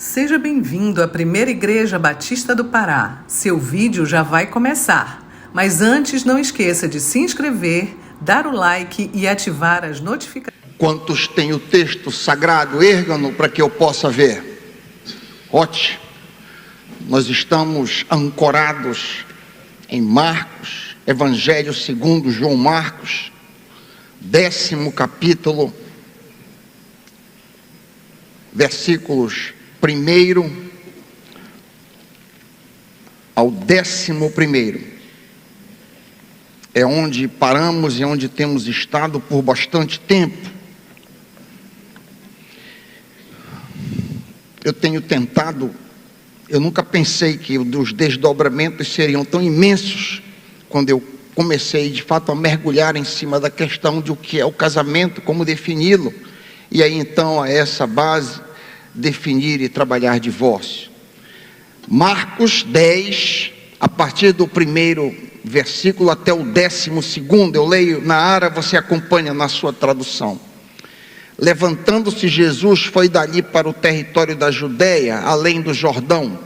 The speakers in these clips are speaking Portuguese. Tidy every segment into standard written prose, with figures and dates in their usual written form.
Seja bem-vindo à Primeira Igreja Batista do Pará. Seu vídeo já vai começar. Mas antes, não esqueça de se inscrever, dar o like e ativar as notificações. Quantos têm o texto sagrado? Ergam-no para que eu possa ver. Ótimo. Nós estamos ancorados em Marcos, Evangelho segundo João Marcos, 10º capítulo, versículos 1º ao 11º. É onde paramos e onde temos estado por bastante tempo. Eu tenho tentado, eu nunca pensei que os desdobramentos seriam tão imensos quando eu comecei de fato a mergulhar em cima da questão de o que é o casamento, como defini-lo, e aí então a essa base definir e trabalhar divórcio. Marcos 10, a partir do 1º versículo até o 12º, eu leio na Ara, você acompanha na sua tradução. Levantando-se Jesus, foi dali para o território da Judeia, além do Jordão,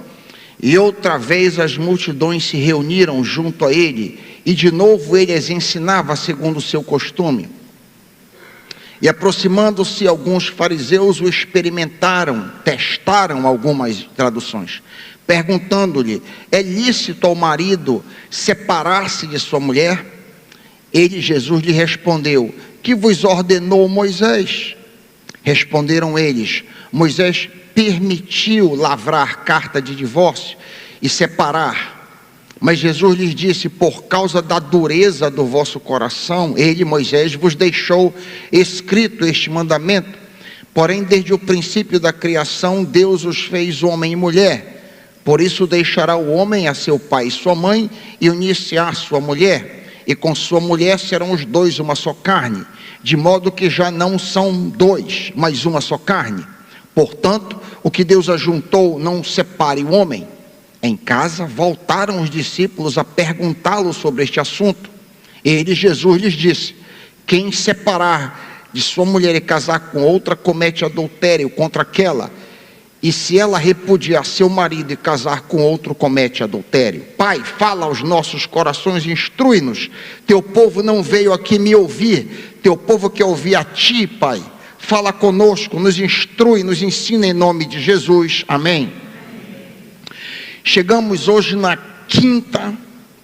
e outra vez as multidões se reuniram junto a ele, e de novo ele as ensinava segundo o seu costume. E aproximando-se alguns fariseus o experimentaram, testaram algumas traduções, perguntando-lhe: é lícito ao marido separar-se de sua mulher? Ele, Jesus, lhe respondeu: que vos ordenou Moisés? Responderam eles: Moisés permitiu lavrar carta de divórcio e separar. Mas Jesus lhes disse: por causa da dureza do vosso coração, ele, Moisés, vos deixou escrito este mandamento. Porém, desde o princípio da criação, Deus os fez homem e mulher. Por isso deixará o homem a seu pai e sua mãe, e unir-se-á a sua mulher, e com sua mulher serão os dois uma só carne, de modo que já não são dois, mas uma só carne. Portanto, o que Deus ajuntou, não separe o homem. Em casa, voltaram os discípulos a perguntá-lo sobre este assunto. Ele, Jesus, lhes disse: quem separar de sua mulher e casar com outra, comete adultério contra aquela. E se ela repudiar seu marido e casar com outro, comete adultério. Pai, fala aos nossos corações, instrui-nos. Teu povo não veio aqui me ouvir, teu povo quer ouvir a ti, Pai. Fala conosco, nos instrui, nos ensina em nome de Jesus. Amém. Chegamos hoje na 5ª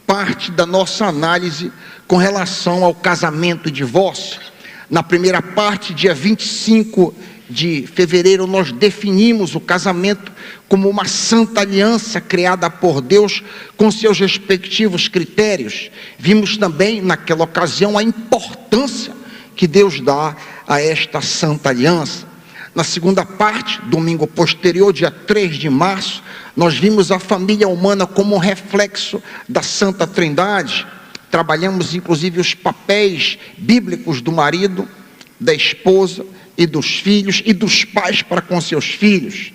parte da nossa análise com relação ao casamento e divórcio. Na primeira parte, dia 25 de fevereiro, nós definimos o casamento como uma santa aliança criada por Deus com seus respectivos critérios. Vimos também naquela ocasião a importância que Deus dá a esta santa aliança. Na segunda parte, domingo posterior, dia 3 de março, nós vimos a família humana como um reflexo da Santa Trindade. Trabalhamos inclusive os papéis bíblicos do marido, da esposa e dos filhos e dos pais para com seus filhos.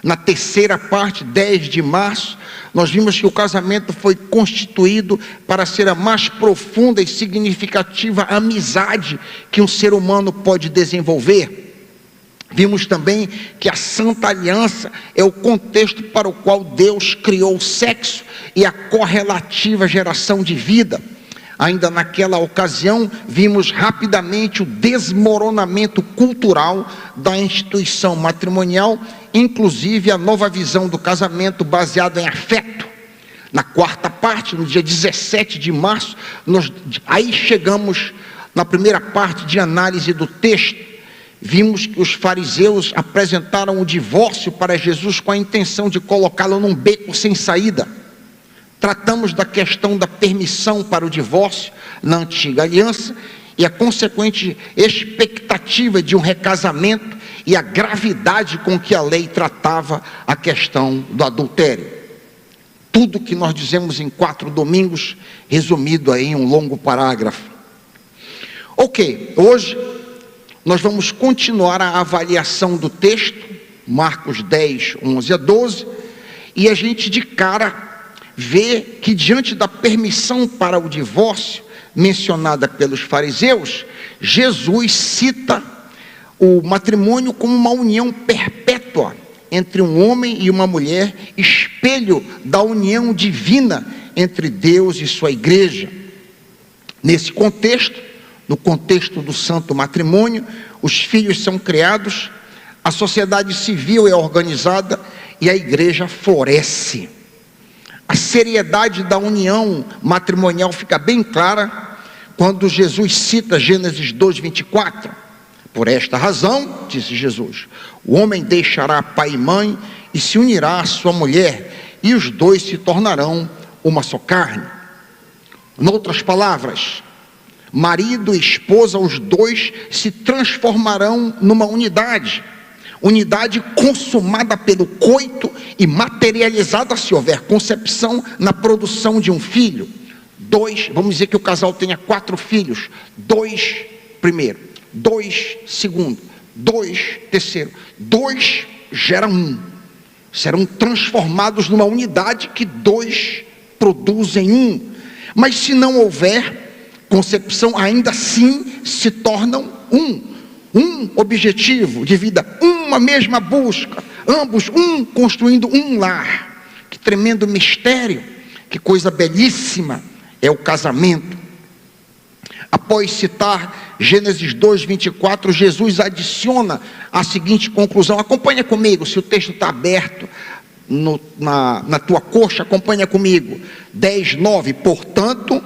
Na terceira parte, 10 de março, nós vimos que o casamento foi constituído para ser a mais profunda e significativa amizade que um ser humano pode desenvolver. Vimos também que a Santa Aliança é o contexto para o qual Deus criou o sexo e a correlativa geração de vida. Ainda naquela ocasião, vimos rapidamente o desmoronamento cultural da instituição matrimonial, inclusive a nova visão do casamento baseado em afeto. Na quarta parte, no dia 17 de março, aí chegamos na primeira parte de análise do texto. Vimos que os fariseus apresentaram o divórcio para Jesus com a intenção de colocá-lo num beco sem saída. Tratamos da questão da permissão para o divórcio na antiga aliança e a consequente expectativa de um recasamento e a gravidade com que a lei tratava a questão do adultério. Tudo que nós dizemos em 4 domingos, resumido aí em um longo parágrafo. Ok, hoje nós vamos continuar a avaliação do texto, Marcos 10, 11 a 12, e a gente de cara vê que diante da permissão para o divórcio, mencionada pelos fariseus, Jesus cita o matrimônio como uma união perpétua entre um homem e uma mulher, espelho da união divina entre Deus e sua igreja. Nesse contexto, no contexto do santo matrimônio, os filhos são criados, a sociedade civil é organizada e a igreja floresce. A seriedade da união matrimonial fica bem clara quando Jesus cita Gênesis 2:24. Por esta razão, disse Jesus, o homem deixará pai e mãe e se unirá à sua mulher, e os dois se tornarão uma só carne. Em outras palavras, marido e esposa, os dois se transformarão numa unidade. Unidade consumada pelo coito e materializada se houver concepção na produção de um filho. Dois, vamos dizer que o casal tenha 4 filhos. 2 primeiro, 2 segundo, 2 terceiro. 2 gera 1. Serão transformados numa unidade que 2 produzem 1. Mas se não houver concepção, ainda assim se tornam 1. Um objetivo de vida, uma mesma busca, ambos construindo um lar. Que tremendo mistério, que coisa belíssima é o casamento. Após citar Gênesis 2:24, Jesus adiciona a seguinte conclusão. Acompanha comigo, se o texto está aberto na tua coxa, acompanha comigo. 10:9, portanto,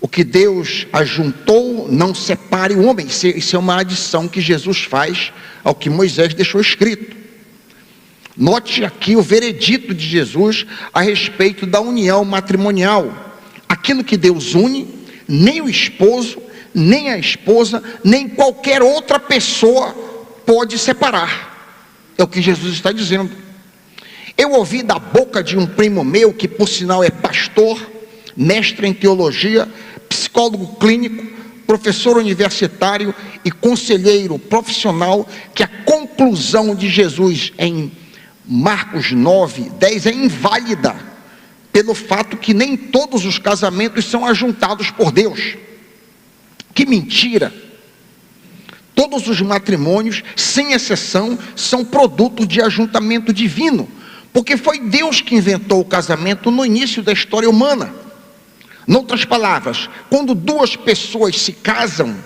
o que Deus ajuntou, não separe o homem. Isso é uma adição que Jesus faz ao que Moisés deixou escrito. Note aqui o veredito de Jesus a respeito da união matrimonial. Aquilo que Deus une, nem o esposo, nem a esposa, nem qualquer outra pessoa pode separar. É o que Jesus está dizendo. Eu ouvi da boca de um primo meu, que por sinal é pastor, mestre em teologia, psicólogo clínico, professor universitário e conselheiro profissional, que a conclusão de Jesus em Marcos 9:10 é inválida, pelo fato que nem todos os casamentos são ajuntados por Deus. Que mentira! Todos os matrimônios, sem exceção, são produto de ajuntamento divino, porque foi Deus que inventou o casamento no início da história humana. Em outras palavras, quando 2 pessoas se casam,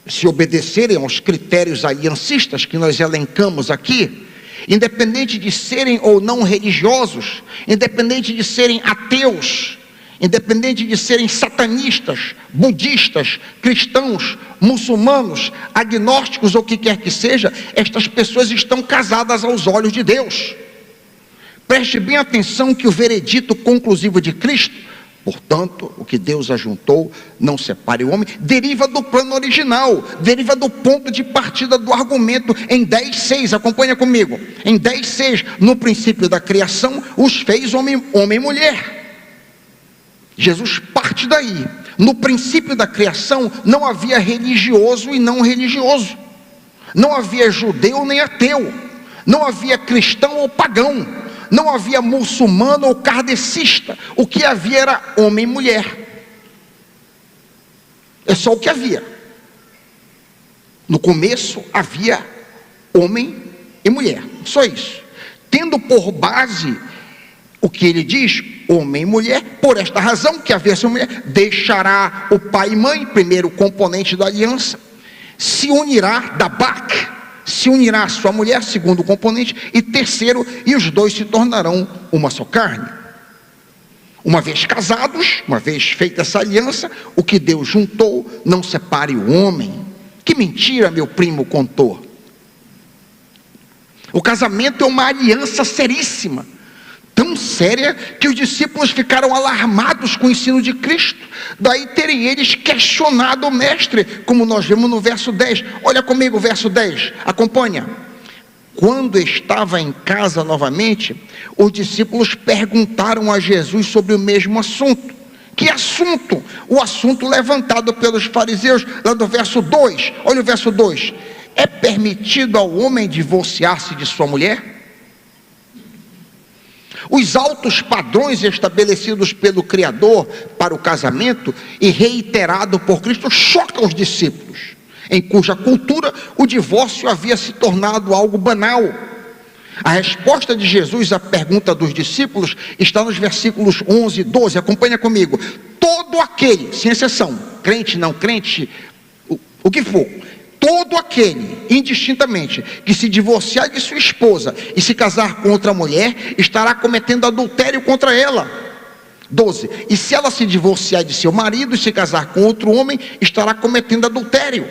se obedecerem aos critérios aliancistas que nós elencamos aqui, independente de serem ou não religiosos, independente de serem ateus, independente de serem satanistas, budistas, cristãos, muçulmanos, agnósticos ou o que quer que seja, estas pessoas estão casadas aos olhos de Deus. Preste bem atenção que o veredito conclusivo de Cristo, portanto, o que Deus ajuntou, não separe o homem, deriva do plano original, deriva do ponto de partida do argumento em 10:6, acompanha comigo. Em 10:6, no princípio da criação, os fez homem e mulher. Jesus parte daí. No princípio da criação, não havia religioso e não religioso. Não havia judeu nem ateu. Não havia cristão ou pagão. Não havia muçulmano ou kardecista. O que havia era homem e mulher. É só o que havia. No começo havia homem e mulher. Só isso. Tendo por base o que ele diz, homem e mulher, por esta razão que havia essa mulher, deixará o pai e mãe, primeiro componente da aliança, se unirá, dabak, se unirá a sua mulher, segundo componente, e terceiro, e os dois se tornarão uma só carne. Uma vez casados, uma vez feita essa aliança, o que Deus juntou, não separe o homem. Que mentira, meu primo contou. O casamento é uma aliança seríssima, tão séria que os discípulos ficaram alarmados com o ensino de Cristo. Daí terem eles questionado o mestre, como nós vemos no verso 10. Olha comigo o verso 10, acompanha. Quando estava em casa novamente, os discípulos perguntaram a Jesus sobre o mesmo assunto. Que assunto? O assunto levantado pelos fariseus, lá do verso 2. Olha o verso 2. É permitido ao homem divorciar-se de sua mulher? Os altos padrões estabelecidos pelo Criador para o casamento e reiterado por Cristo chocam os discípulos, em cuja cultura o divórcio havia se tornado algo banal. A resposta de Jesus à pergunta dos discípulos está nos versículos 11 e 12. Acompanha comigo. Todo aquele, sem exceção, crente, não crente, o que for, todo aquele, indistintamente, que se divorciar de sua esposa e se casar com outra mulher, estará cometendo adultério contra ela. 12. E se ela se divorciar de seu marido e se casar com outro homem, estará cometendo adultério.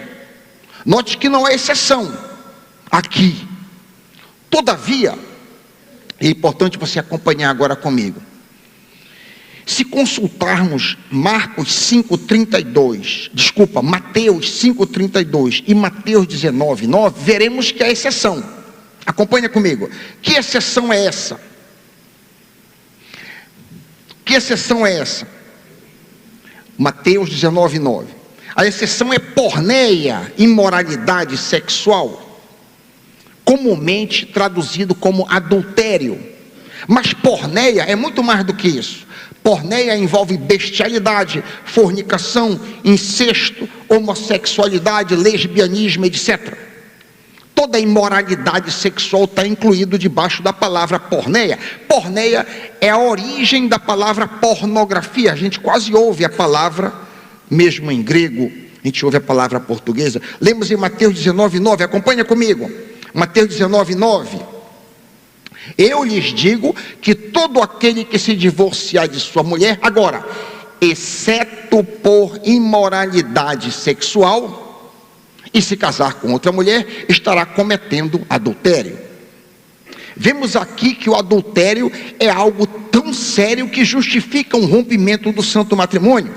Note que não é exceção aqui. Todavia, é importante você acompanhar agora comigo. Se consultarmos Mateus 5:32 e Mateus 19:9, veremos que há exceção. Acompanha comigo. Que exceção é essa? Que exceção é essa? Mateus 19:9. A exceção é porneia, imoralidade sexual, comumente traduzido como adultério. Mas porneia é muito mais do que isso. Porneia envolve bestialidade, fornicação, incesto, homossexualidade, lesbianismo, etc. Toda imoralidade sexual está incluído debaixo da palavra porneia. Porneia é a origem da palavra pornografia. A gente quase ouve a palavra, mesmo em grego, a gente ouve a palavra portuguesa. Lemos em Mateus 19:9, acompanha comigo. Mateus 19:9. Eu lhes digo que todo aquele que se divorciar de sua mulher, agora, exceto por imoralidade sexual, e se casar com outra mulher, estará cometendo adultério. Vemos aqui que o adultério é algo tão sério que justifica um rompimento do santo matrimônio.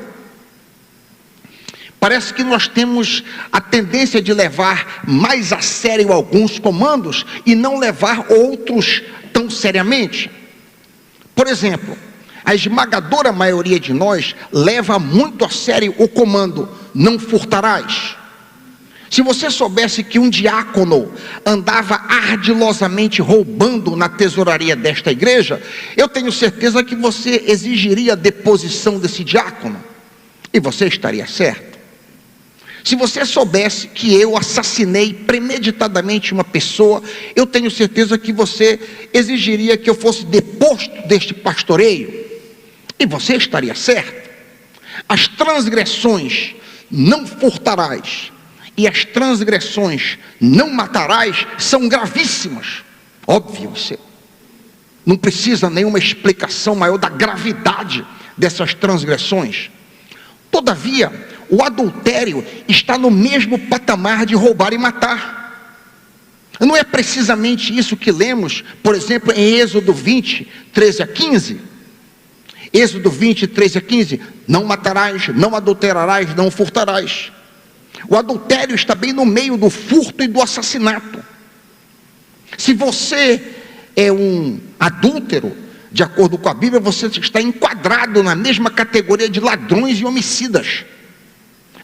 Parece que nós temos a tendência de levar mais a sério alguns comandos e não levar outros tão seriamente. Por exemplo, a esmagadora maioria de nós leva muito a sério o comando: não furtarás. Se você soubesse que um diácono andava ardilosamente roubando na tesouraria desta igreja, eu tenho certeza que você exigiria a deposição desse diácono, e você estaria certo. Se você soubesse que eu assassinei premeditadamente uma pessoa, eu tenho certeza que você exigiria que eu fosse deposto deste pastoreio, e você estaria certo. As transgressões não furtarás e as transgressões não matarás são gravíssimas. Óbvio, você não precisa nenhuma explicação maior da gravidade dessas transgressões. Todavia, o adultério está no mesmo patamar de roubar e matar. Não é precisamente isso que lemos, por exemplo, em Êxodo 20, 13 a 15. Êxodo 20, 13 a 15. Não matarás, não adulterarás, não furtarás. O adultério está bem no meio do furto e do assassinato. Se você é um adúltero, de acordo com a Bíblia, você está enquadrado na mesma categoria de ladrões e homicidas.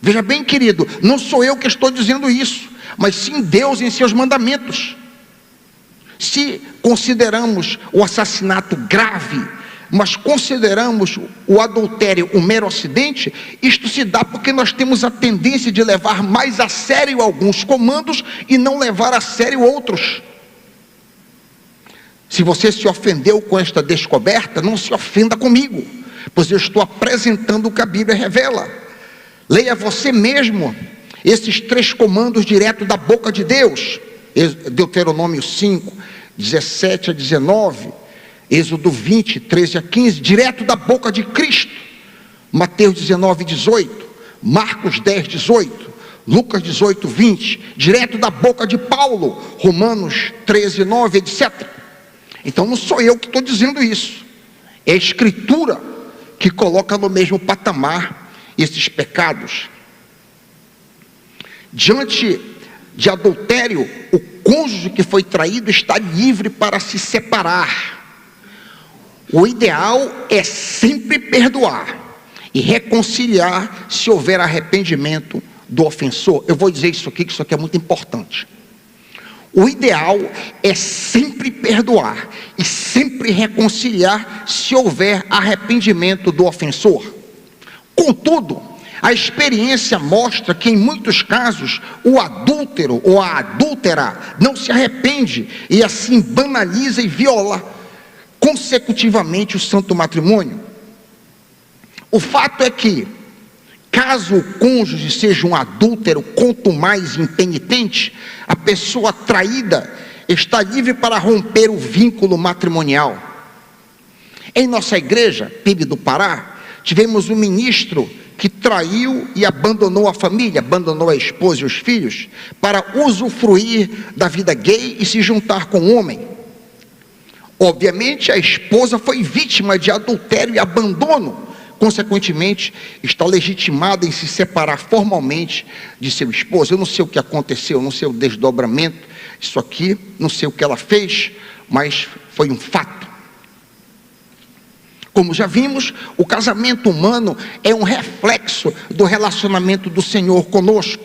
Veja bem, querido, não sou eu que estou dizendo isso, mas sim Deus em seus mandamentos. Se consideramos o assassinato grave, mas consideramos o adultério um mero acidente, isto se dá porque nós temos a tendência de levar mais a sério alguns comandos e não levar a sério outros. Se você se ofendeu com esta descoberta, não se ofenda comigo, pois eu estou apresentando o que a Bíblia revela. Leia você mesmo esses 3 comandos direto da boca de Deus. Deuteronômio 5, 17 a 19, Êxodo 20, 13 a 15, direto da boca de Cristo. Mateus 19, 18, Marcos 10, 18, Lucas 18, 20, direto da boca de Paulo, Romanos 13, 9, etc. Então não sou eu que estou dizendo isso, é a Escritura que coloca no mesmo patamar esses pecados. Diante de adultério, o cônjuge que foi traído está livre para se separar. O ideal é sempre perdoar e reconciliar se houver arrependimento do ofensor. Eu vou dizer isso aqui, que isso aqui é muito importante. O ideal é sempre perdoar e sempre reconciliar se houver arrependimento do ofensor. Contudo, A experiência mostra que em muitos casos o adúltero ou a adúltera não se arrepende e assim banaliza e viola consecutivamente o santo matrimônio. O fato é que, caso o cônjuge seja um adúltero, quanto mais impenitente, a pessoa traída está livre para romper o vínculo matrimonial. Em nossa igreja, PIB do Pará, tivemos um ministro que traiu e abandonou a família, abandonou a esposa e os filhos, para usufruir da vida gay e se juntar com um homem. Obviamente, a esposa foi vítima de adultério e abandono, consequentemente, está legitimada em se separar formalmente de seu esposo. Eu não sei o que aconteceu, não sei o desdobramento, isso aqui, não sei o que ela fez, mas foi um fato. Como já vimos, o casamento humano é um reflexo do relacionamento do Senhor conosco.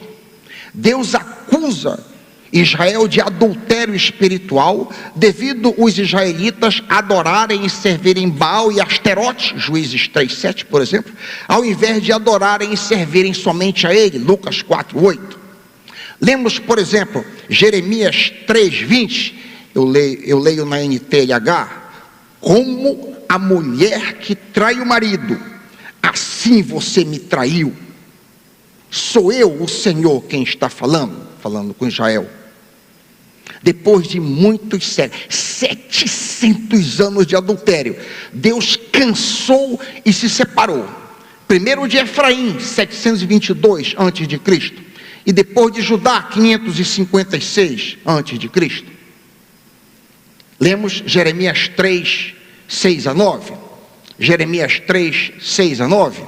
Deus acusa Israel de adultério espiritual, devido os israelitas adorarem e servirem Baal e Asterote, Juízes 3:7, por exemplo, ao invés de adorarem e servirem somente a ele, Lucas 4:8. Lemos, por exemplo, Jeremias 3:20, eu leio na NTLH, como a mulher que trai o marido, assim você me traiu. Sou eu, o Senhor, quem está falando com Israel. Depois de muitos séculos, 700 anos de adultério, Deus cansou e se separou. Primeiro de Efraim, 722 a.C., e depois de Judá, 556 a.C. Lemos Jeremias 3, 6 a 9. Jeremias 3, 6 a 9.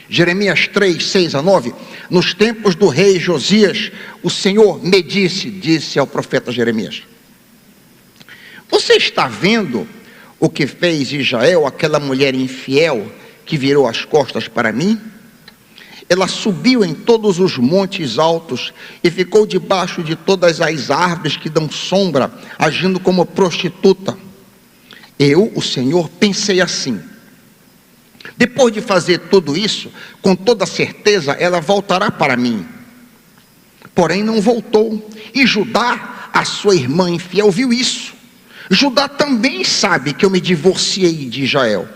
Jeremias 3, 6 a 9. Nos tempos do rei Josias, o Senhor me disse ao profeta Jeremias: você está vendo o que fez Israel, aquela mulher infiel que virou as costas para mim? Ela subiu em todos os montes altos e ficou debaixo de todas as árvores que dão sombra, agindo como prostituta. Eu, o Senhor, pensei assim: depois de fazer tudo isso, com toda certeza ela voltará para mim. Porém não voltou. E Judá, a sua irmã infiel, viu isso. Judá também sabe que eu me divorciei de Israel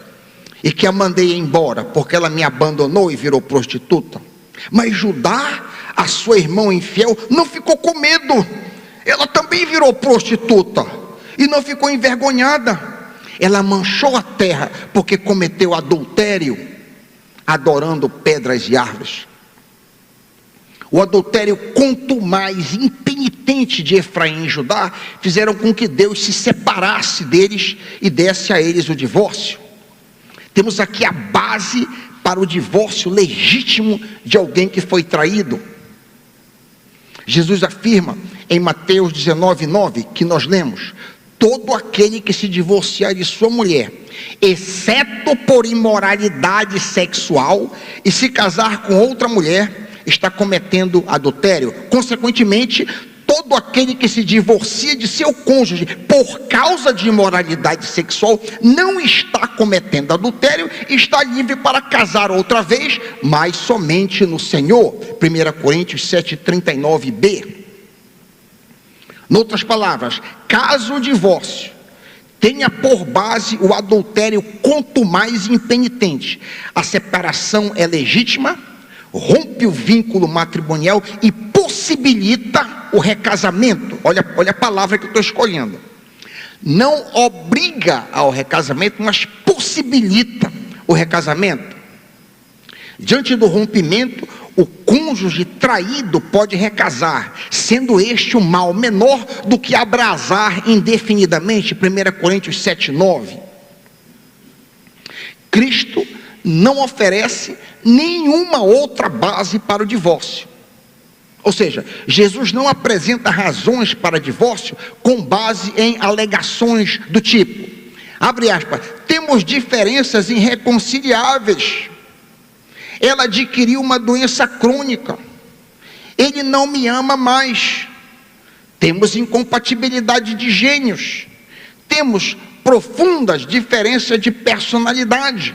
e que a mandei embora, porque ela me abandonou e virou prostituta. Mas Judá, a sua irmã infiel, não ficou com medo. Ela também virou prostituta e não ficou envergonhada. Ela manchou a terra porque cometeu adultério, adorando pedras e árvores. O adultério, quanto mais impenitente de Efraim e Judá, fizeram com que Deus se separasse deles e desse a eles o divórcio. Temos aqui a base para o divórcio legítimo de alguém que foi traído. Jesus afirma em Mateus 19:9, que nós lemos: todo aquele que se divorciar de sua mulher, exceto por imoralidade sexual, e se casar com outra mulher, está cometendo adultério. Consequentemente, todo aquele que se divorcia de seu cônjuge por causa de imoralidade sexual não está cometendo adultério, está livre para casar outra vez, mas somente no Senhor. 1 Coríntios 7:39b. Em outras palavras, caso o divórcio tenha por base o adultério, quanto mais impenitente, a separação é legítima, rompe o vínculo matrimonial e possibilita o recasamento. Olha a palavra que eu estou escolhendo. Não obriga ao recasamento, mas possibilita o recasamento. Diante do rompimento, o cônjuge traído pode recasar, sendo este um mal menor do que abrasar indefinidamente. 1 Coríntios 7:9. Cristo não oferece nenhuma outra base para o divórcio. Ou seja, Jesus não apresenta razões para divórcio com base em alegações do tipo, abre aspas, temos diferenças irreconciliáveis. Ela adquiriu uma doença crônica. Ele não me ama mais. Temos incompatibilidade de gênios. Temos profundas diferenças de personalidade,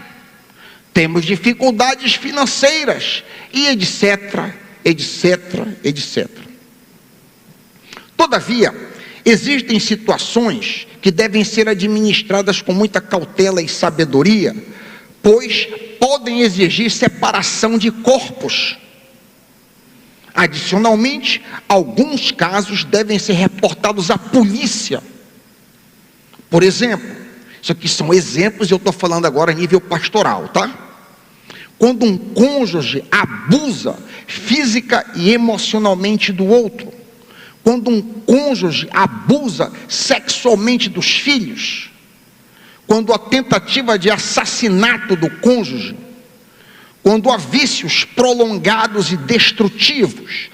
temos dificuldades financeiras e etc, etc, etc. Todavia, existem situações que devem ser administradas com muita cautela e sabedoria, pois podem exigir separação de corpos. Adicionalmente, alguns casos devem ser reportados à polícia. Por exemplo, isso aqui são exemplos, eu estou falando agora a nível pastoral, tá? Quando um cônjuge abusa física e emocionalmente do outro, quando um cônjuge abusa sexualmente dos filhos, quando há tentativa de assassinato do cônjuge, quando há vícios prolongados e destrutivos,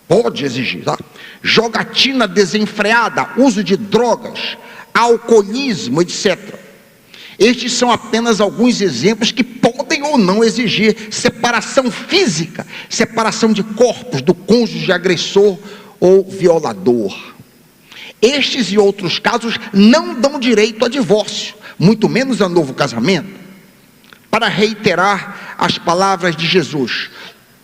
pode exigir, tá? Jogatina desenfreada, uso de drogas, alcoolismo, etc. Estes são apenas alguns exemplos que podem ou não exigir separação física, separação de corpos do cônjuge agressor ou violador. Estes e outros casos não dão direito a divórcio, muito menos a novo casamento. Para reiterar as palavras de Jesus: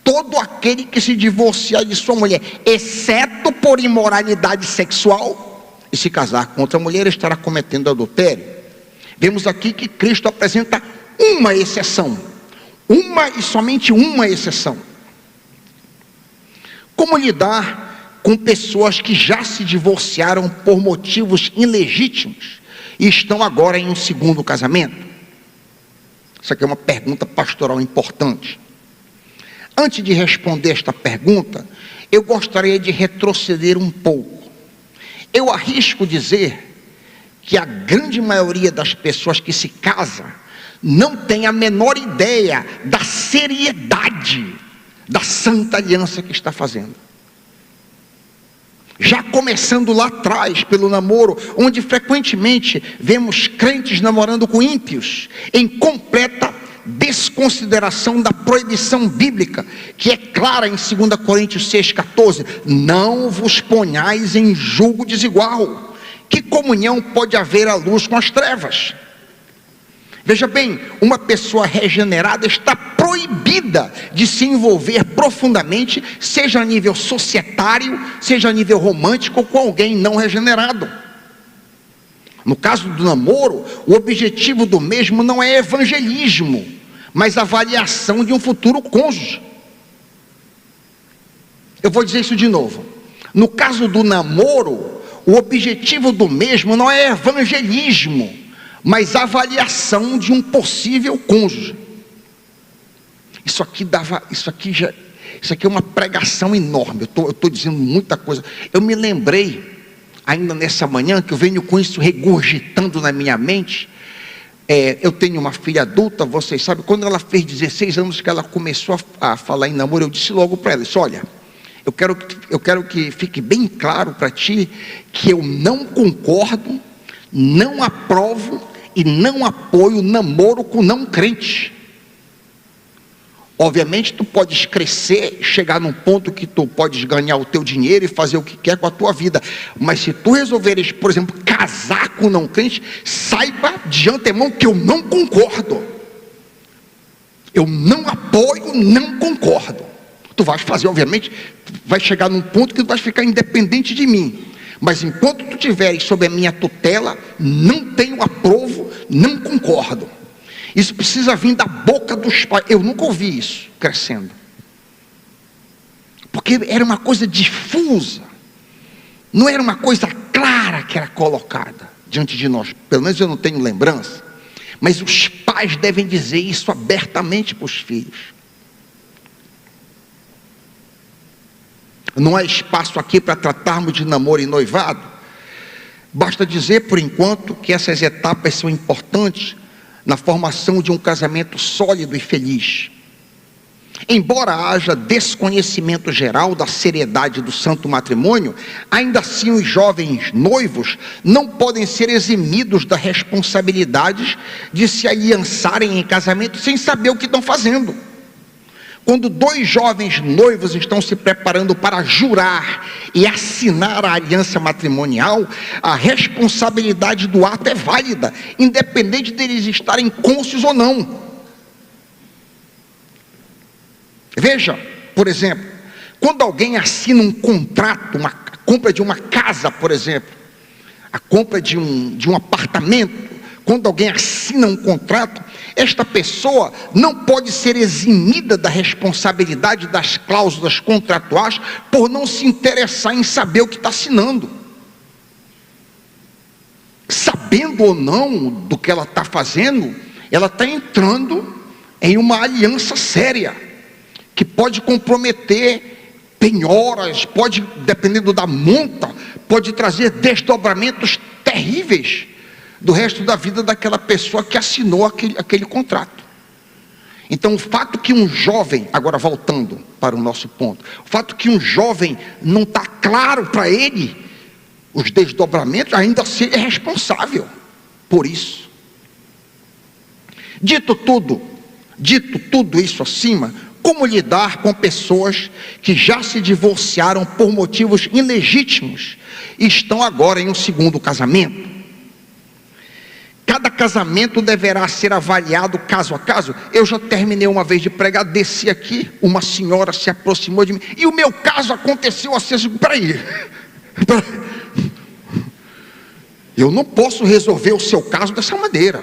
todo aquele que se divorciar de sua mulher, exceto por imoralidade sexual, e se casar com outra mulher, estará cometendo adultério. Vemos aqui que Cristo apresenta uma exceção, uma e somente uma exceção. Como lidar com pessoas que já se divorciaram por motivos ilegítimos e estão agora em um segundo casamento? Isso aqui é uma pergunta pastoral importante. Antes de responder esta pergunta, eu gostaria de retroceder um pouco. Eu arrisco dizer que a grande maioria das pessoas que se casam não tem a menor ideia da seriedade da santa aliança que está fazendo. Já começando lá atrás pelo namoro, onde frequentemente vemos crentes namorando com ímpios, em completa desconsideração da proibição bíblica, que é clara em 2 Coríntios 6,14: não vos ponhais em julgo desigual. Que comunhão pode haver à luz com as trevas? Veja bem, uma pessoa regenerada está proibida de se envolver profundamente, seja a nível societário, seja a nível romântico, com alguém não regenerado. No caso do namoro, o objetivo do mesmo não é evangelismo, mas avaliação de um futuro cônjuge. Eu vou dizer isso de novo. No caso do namoro, o objetivo do mesmo não é evangelismo, mas avaliação de um possível cônjuge. Isso aqui é uma pregação enorme. Eu estou dizendo muita coisa. Eu me lembrei, ainda nessa manhã, que eu venho com isso regurgitando na minha mente. Eu tenho uma filha adulta, vocês sabem, quando ela fez 16 anos que ela começou a falar em namoro, eu disse logo para ela: olha, eu quero que fique bem claro para ti que eu não concordo, não aprovo e não apoio namoro com não crente. Obviamente tu podes crescer, chegar num ponto que tu podes ganhar o teu dinheiro e fazer o que quer com a tua vida, mas se tu resolveres, por exemplo, casar com não crente, saiba de antemão que eu não concordo, eu não apoio, não concordo. Tu vais fazer, obviamente, vai chegar num ponto que tu vais ficar independente de mim, mas enquanto tu estiveres sob a minha tutela, não tenho aprovo, não concordo. Isso precisa vir da boca dos pais. Eu nunca ouvi isso crescendo, porque era uma coisa difusa, não era uma coisa clara que era colocada diante de nós. Pelo menos eu não tenho lembrança, mas os pais devem dizer isso abertamente para os filhos. Não há espaço aqui para tratarmos de namoro e noivado. Basta dizer por enquanto que essas etapas são importantes na formação de um casamento sólido e feliz. Embora haja desconhecimento geral da seriedade do santo matrimônio, ainda assim os jovens noivos não podem ser eximidos da responsabilidade de se aliançarem em casamento sem saber o que estão fazendo. Quando dois jovens noivos estão se preparando para jurar e assinar a aliança matrimonial, a responsabilidade do ato é válida, independente deles estarem cônscios ou não. Veja, por exemplo, quando alguém assina um contrato, a compra de uma casa, por exemplo, a compra de um apartamento, quando alguém assina um contrato, esta pessoa não pode ser eximida da responsabilidade das cláusulas contratuais por não se interessar em saber o que está assinando. Sabendo ou não do que ela está fazendo, ela está entrando em uma aliança séria, que pode comprometer penhoras, pode, dependendo da monta, pode trazer desdobramentos terríveis do resto da vida daquela pessoa que assinou aquele contrato. Então o fato que um jovem, agora voltando para o nosso ponto, o fato que um jovem não está claro para ele os desdobramentos, ainda assim é responsável por isso. Dito tudo isso acima, como lidar com pessoas que já se divorciaram por motivos ilegítimos e estão agora em um segundo casamento? Cada casamento deverá ser avaliado caso a caso. Eu já terminei uma vez de pregar, desci aqui, uma senhora se aproximou de mim, e o meu caso aconteceu assim, peraí, eu não posso resolver o seu caso dessa maneira.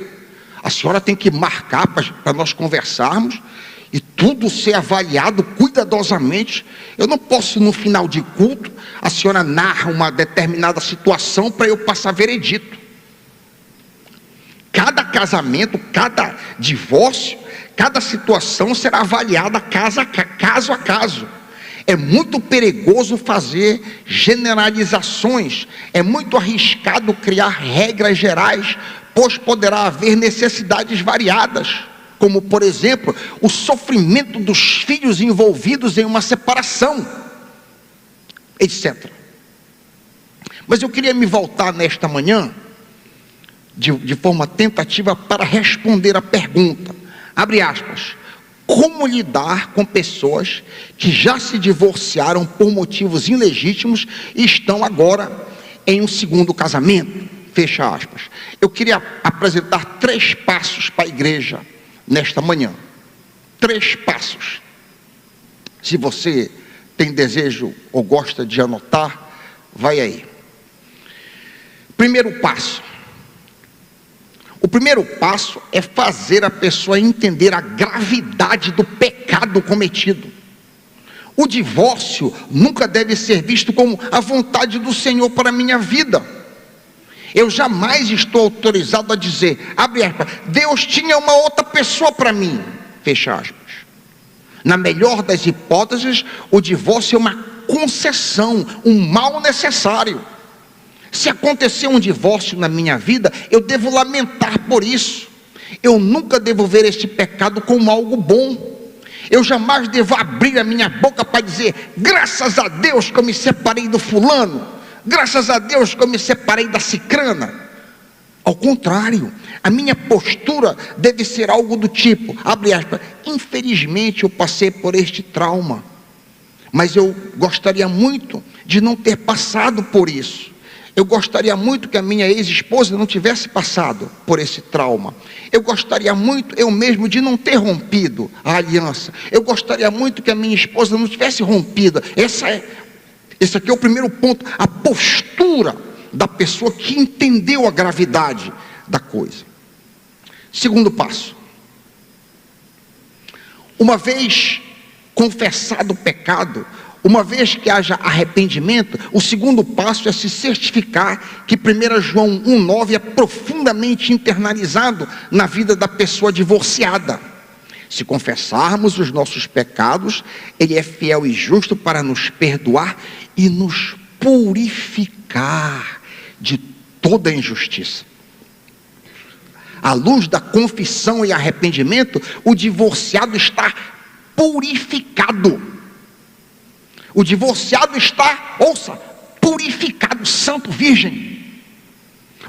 A senhora tem que marcar para nós conversarmos, e tudo ser avaliado cuidadosamente. Eu não posso, no final de culto, a senhora narra uma determinada situação para eu passar veredito. Cada casamento, cada divórcio, cada situação será avaliada caso a caso. É muito perigoso fazer generalizações, é muito arriscado criar regras gerais, pois poderá haver necessidades variadas, como por exemplo, o sofrimento dos filhos envolvidos em uma separação, etc. Mas eu queria me voltar nesta manhã, de forma tentativa, para responder a pergunta, abre aspas, como lidar com pessoas que já se divorciaram por motivos ilegítimos e estão agora em um segundo casamento, fecha aspas. Eu queria apresentar 3 passos para a igreja nesta manhã, 3 passos. Se você tem desejo ou gosta de anotar, vai aí. Primeiro passo. O primeiro passo é fazer a pessoa entender a gravidade do pecado cometido. O divórcio nunca deve ser visto como a vontade do Senhor para a minha vida. Eu jamais estou autorizado a dizer, abre aspas, Deus tinha uma outra pessoa para mim, fecha aspas. Na melhor das hipóteses, o divórcio é uma concessão, um mal necessário. Se acontecer um divórcio na minha vida, eu devo lamentar por isso. Eu nunca devo ver este pecado como algo bom. Eu jamais devo abrir a minha boca para dizer, graças a Deus que eu me separei do fulano, graças a Deus que eu me separei da cicrana. Ao contrário, a minha postura deve ser algo do tipo, abre aspas, infelizmente eu passei por este trauma, mas eu gostaria muito de não ter passado por isso. Eu gostaria muito que a minha ex-esposa não tivesse passado por esse trauma. Eu gostaria muito, eu mesmo, de não ter rompido a aliança. Eu gostaria muito que a minha esposa não tivesse rompido. Esse aqui é o primeiro ponto, a postura da pessoa que entendeu a gravidade da coisa. Segundo passo. Uma vez confessado o pecado, uma vez que haja arrependimento, o segundo passo é se certificar que 1 João 1,9 é profundamente internalizado na vida da pessoa divorciada. Se confessarmos os nossos pecados, Ele é fiel e justo para nos perdoar e nos purificar de toda injustiça. À luz da confissão e arrependimento, o divorciado está purificado. O divorciado está, ouça, purificado, santo, virgem.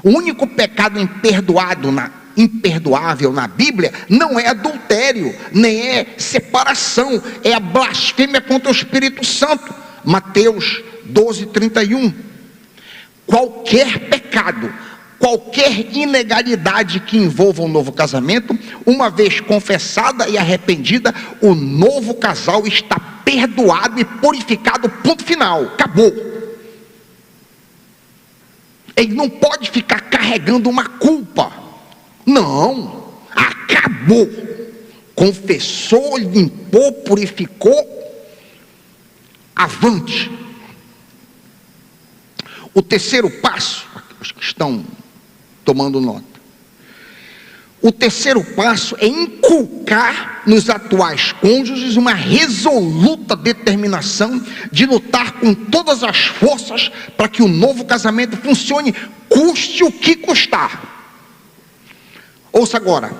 O único pecado imperdoado imperdoável na Bíblia não é adultério, nem é separação, é a blasfêmia contra o Espírito Santo. Mateus 12:31. Qualquer pecado, qualquer ilegalidade que envolva um novo casamento, uma vez confessada e arrependida, o novo casal está perdoado e purificado, ponto final, acabou. Ele não pode ficar carregando uma culpa, não, acabou, confessou, limpou, purificou, avante. O terceiro passo, os que estão tomando nota, o terceiro passo é inculcar nos atuais cônjuges uma resoluta determinação de lutar com todas as forças para que o novo casamento funcione, custe o que custar. Ouça agora,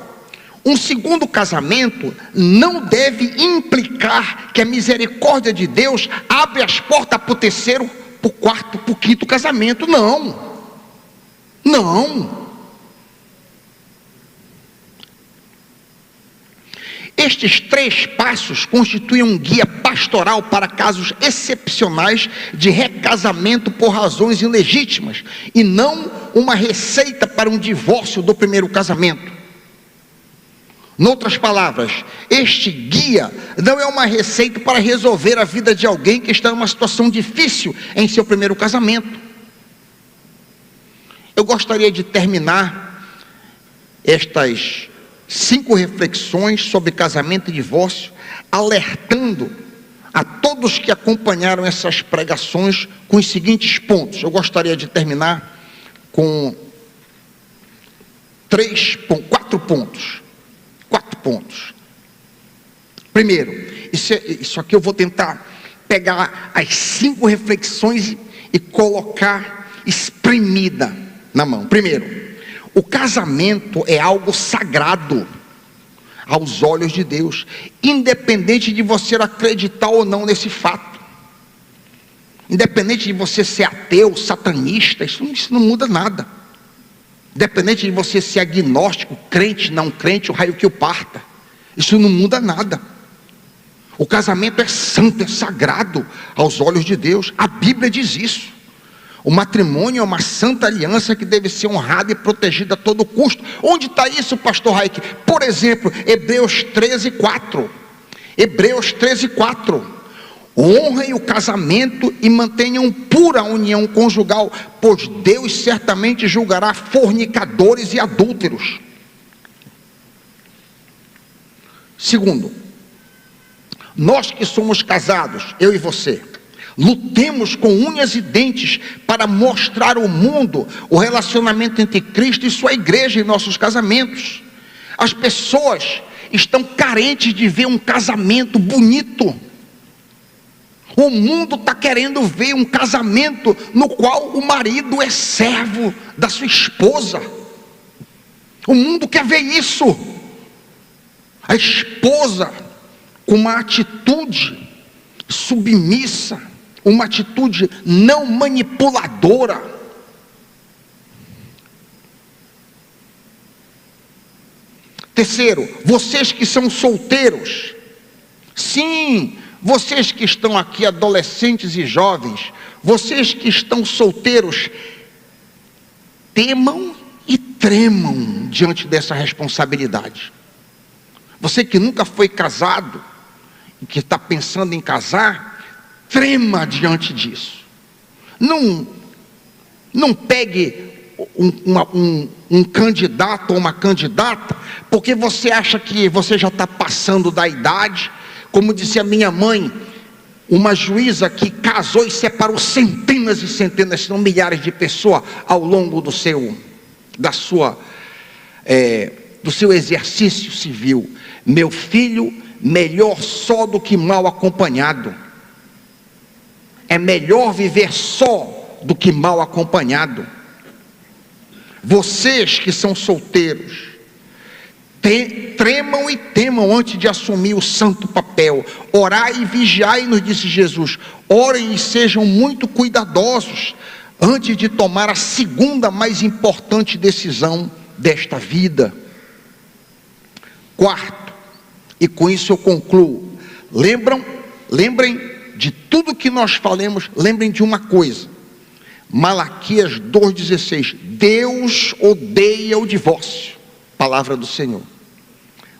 um segundo casamento não deve implicar que a misericórdia de Deus abre as portas para o terceiro, para o quarto, para o quinto casamento, não, não. Estes 3 passos constituem um guia pastoral para casos excepcionais de recasamento por razões ilegítimas, e não uma receita para um divórcio do primeiro casamento. Noutras palavras, este guia não é uma receita para resolver a vida de alguém que está em uma situação difícil em seu primeiro casamento. Eu gostaria de terminar estas 5 reflexões sobre casamento e divórcio, alertando a todos que acompanharam essas pregações com os seguintes pontos. Eu gostaria de terminar com 4 pontos. 4 pontos. Primeiro, isso aqui eu vou tentar pegar as 5 reflexões e colocar espremida na mão. Primeiro, o casamento é algo sagrado aos olhos de Deus, independente de você acreditar ou não nesse fato, independente de você ser ateu, satanista, isso não muda nada, independente de você ser agnóstico, crente, não crente, o raio que o parta, isso não muda nada. O casamento é santo, é sagrado aos olhos de Deus, a Bíblia diz isso. O matrimônio é uma santa aliança que deve ser honrada e protegida a todo custo. Onde está isso, pastor Raik? Por exemplo, Hebreus 13:4. Hebreus 13:4. Honrem o casamento e mantenham pura a união conjugal, pois Deus certamente julgará fornicadores e adúlteros. Segundo, nós que somos casados, eu e você, lutemos com unhas e dentes para mostrar ao mundo o relacionamento entre Cristo e sua igreja em nossos casamentos. As pessoas estão carentes de ver um casamento bonito. O mundo está querendo ver um casamento no qual o marido é servo da sua esposa. O mundo quer ver isso. A esposa com uma atitude submissa, uma atitude não manipuladora. Terceiro, vocês que são solteiros, sim, vocês que estão aqui, adolescentes e jovens, vocês que estão solteiros, temam e tremam diante dessa responsabilidade. Você que nunca foi casado e que está pensando em casar, trema diante disso. Não pegue um candidato ou uma candidata porque você acha que você já está passando da idade. Como disse a minha mãe, uma juíza que casou e separou centenas e centenas, se não milhares de pessoas ao longo do seu exercício civil. Meu filho, melhor só do que mal acompanhado. É melhor viver só do que mal acompanhado. Vocês que são solteiros, tremam e temam antes de assumir o santo papel. Orai e vigiai, nos disse Jesus. Orem e sejam muito cuidadosos antes de tomar a segunda mais importante decisão desta vida. Quarto, e com isso eu concluo, lembrem de tudo que nós falamos, lembrem de uma coisa, Malaquias 2,16, Deus odeia o divórcio, palavra do Senhor.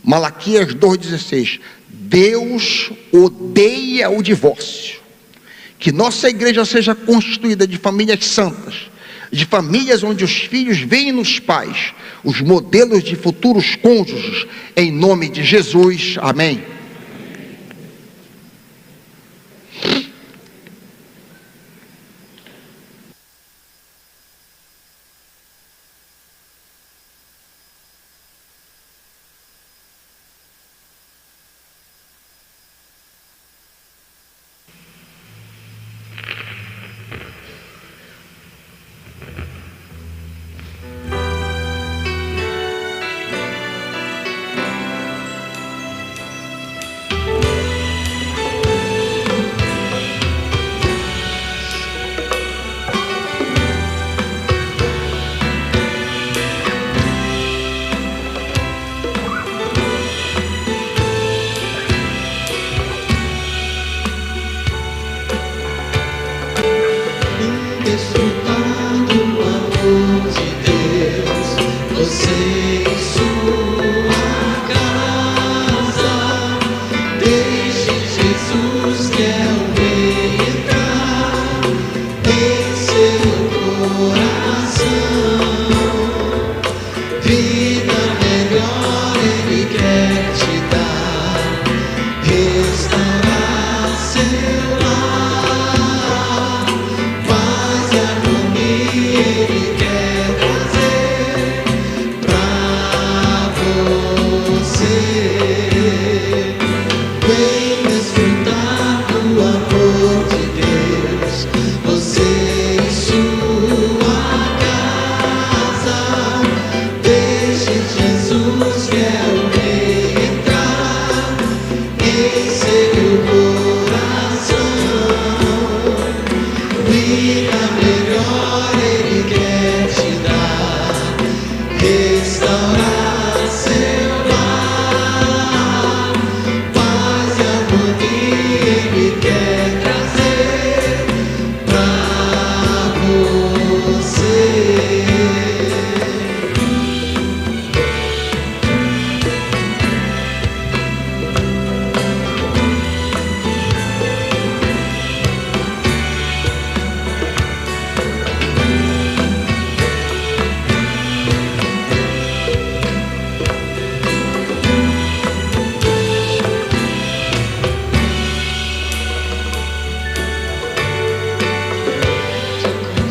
Malaquias 2,16, Deus odeia o divórcio. Que nossa igreja seja constituída de famílias santas, de famílias onde os filhos veem nos pais os modelos de futuros cônjuges, em nome de Jesus, amém.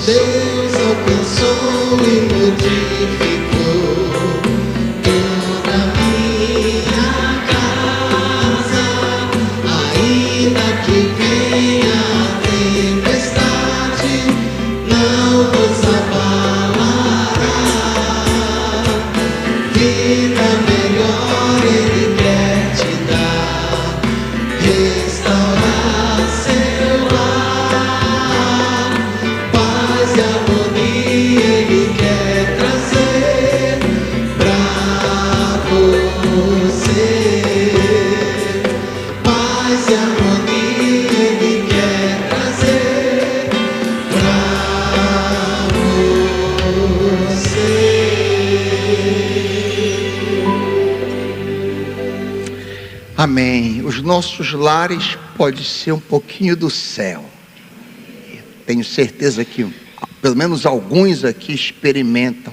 Deus alcançou e modificou toda a minha casa, ainda que venha a tempestade, não nos abalará. Vida melhor Ele quer te dar, restaurar seu lar, paz e harmonia Ele quer trazer pra você. Paz e harmonia Ele quer trazer pra você. Amém. Os nossos lares podem ser um pouquinho do céu. Tenho certeza que pelo menos alguns aqui experimentam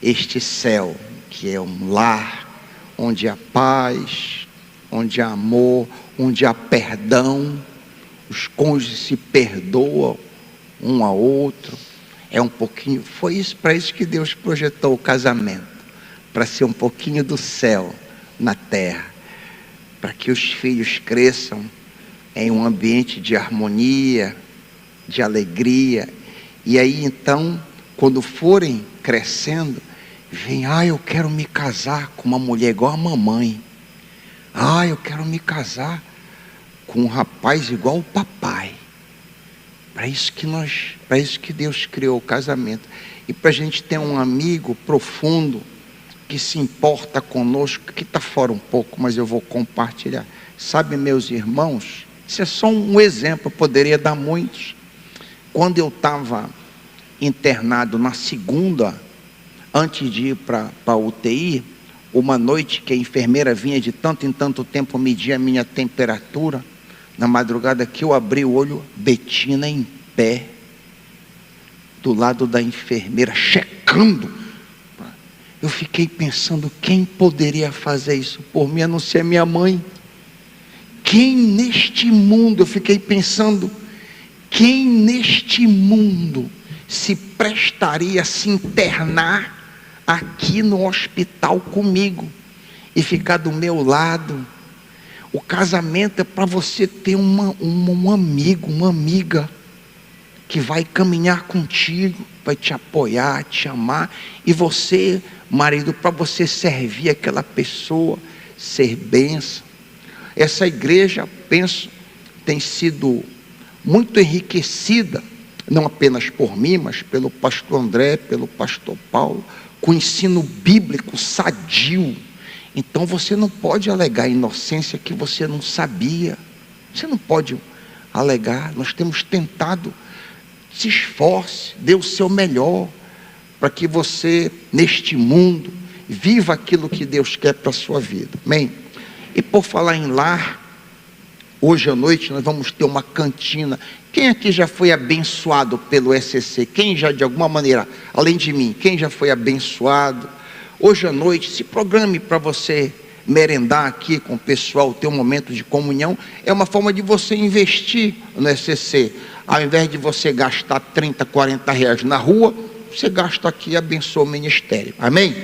este céu, que é um lar onde há paz, onde há amor, onde há perdão, os cônjuges se perdoam um ao outro. É um pouquinho, foi isso, para isso que Deus projetou o casamento, para ser um pouquinho do céu na terra, para que os filhos cresçam em um ambiente de harmonia, de alegria. E aí então, quando forem crescendo, vem, eu quero me casar com uma mulher igual a mamãe. Eu quero me casar com um rapaz igual o papai. Para isso que Deus criou o casamento. E para a gente ter um amigo profundo, que se importa conosco, que está fora um pouco, mas eu vou compartilhar. Sabe, meus irmãos, isso é só um exemplo, eu poderia dar muitos. Quando eu estava internado na segunda, antes de ir para a UTI, uma noite que a enfermeira vinha de tanto em tanto tempo medir a minha temperatura, na madrugada que eu abri o olho, Betina em pé, do lado da enfermeira, checando. Eu fiquei pensando, quem poderia fazer isso por mim, a não ser minha mãe? Quem neste mundo, eu fiquei pensando, quem neste mundo se prestaria a se internar aqui no hospital comigo e ficar do meu lado? O casamento é para você ter um amigo, uma amiga que vai caminhar contigo, vai te apoiar, te amar, e você, marido, para você servir aquela pessoa, ser bênção. Essa igreja, penso, tem sido muito enriquecida, não apenas por mim, mas pelo pastor André, pelo pastor Paulo, com ensino bíblico sadio. Então você não pode alegar inocência que você não sabia. Você não pode alegar. Nós temos tentado. Se esforce, dê o seu melhor, para que você, neste mundo, viva aquilo que Deus quer para a sua vida. Amém? E por falar em lar, hoje à noite nós vamos ter uma cantina. Quem aqui já foi abençoado pelo SCC? Quem já, de alguma maneira, além de mim, quem já foi abençoado? Hoje à noite, se programe para você merendar aqui com o pessoal, ter um momento de comunhão. É uma forma de você investir no SCC. Ao invés de você gastar 30, 40 reais na rua, você gasta aqui e abençoa o ministério. Amém?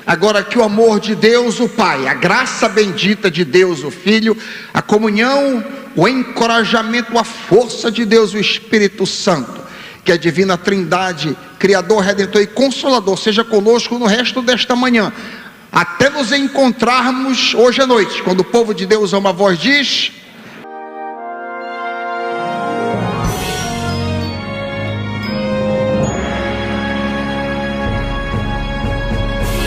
Agora que o amor de Deus o Pai, a graça bendita de Deus o Filho, a comunhão, o encorajamento, a força de Deus o Espírito Santo, que a divina Trindade, Criador, Redentor e Consolador, seja conosco no resto desta manhã, até nos encontrarmos hoje à noite, quando o povo de Deus a uma voz diz...